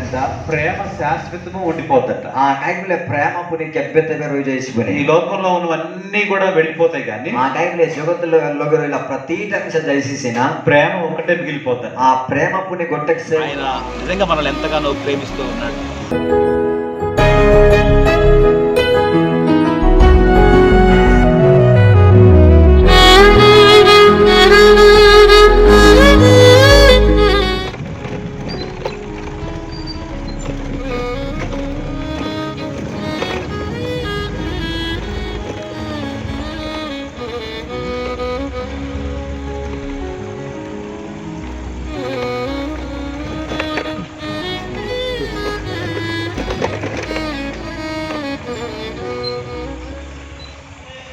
ఎంత ప్రేమ శాశ్వతము ఉండిపోద్దట. ఆ టైంలో ప్రేమ పుని ಕೆಬ್ಬೆತ್ತವೆ ರೋಜ ఈ ಇಸ್ಬನೆ లోకంలో ఉన్నవన్నీ కూడా వెళ్ళిపోతాయి కానీ ఆ టైంలో జగత్తులో లోగరు ఇలా ప్రతీటంశ దయచేసిన ప్రేమ ఒకటే మిగిలిపోతాయి. ఆ ప్రేమ పుని గొట్టెక్సే ఆయన నిజంగా మనల్ని ఎంతగానో ప్రేమిస్తూ ఉన్నాడు.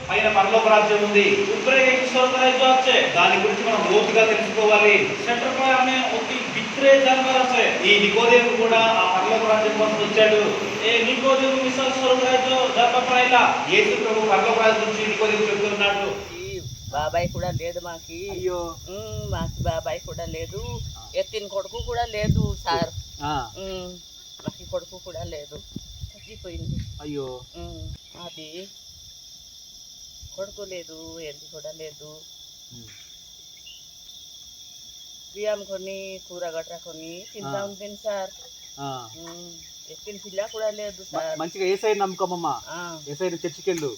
పైన పరలోక రాజ్యం ఉంది, దాని గురించి మనం లోతుగా తెలుసుకోవాలి. ఈ నికోదేము కూడా ఆ పరలోక రాజ్యం కోసం వచ్చాడు. యేసు ప్రభు పరలోక రాజ్యం గురించి నికోదేము చెప్తున్నాడు. బాబాయ్ కూడా లేదు మాకి. అయ్యో, మాకి బాబాయ్ కూడా లేదు, ఎత్తిన కొడుకు కూడా లేదు సార్. మాకి కొడుకు కూడా లేదు, తగ్గిపోయింది. అయ్యో, అది కొడుకు లేదు, ఎత్తి కూడా లేదు. బియ్యం కొని కూర గట్రా కొని తింటా ఉంటుంది సార్. ఎత్తిన పిల్ల కూడా లేదు సార్. మంచిగా ఏసై నమ్మకమ్మా, ఏసై చర్చికెళ్ళు.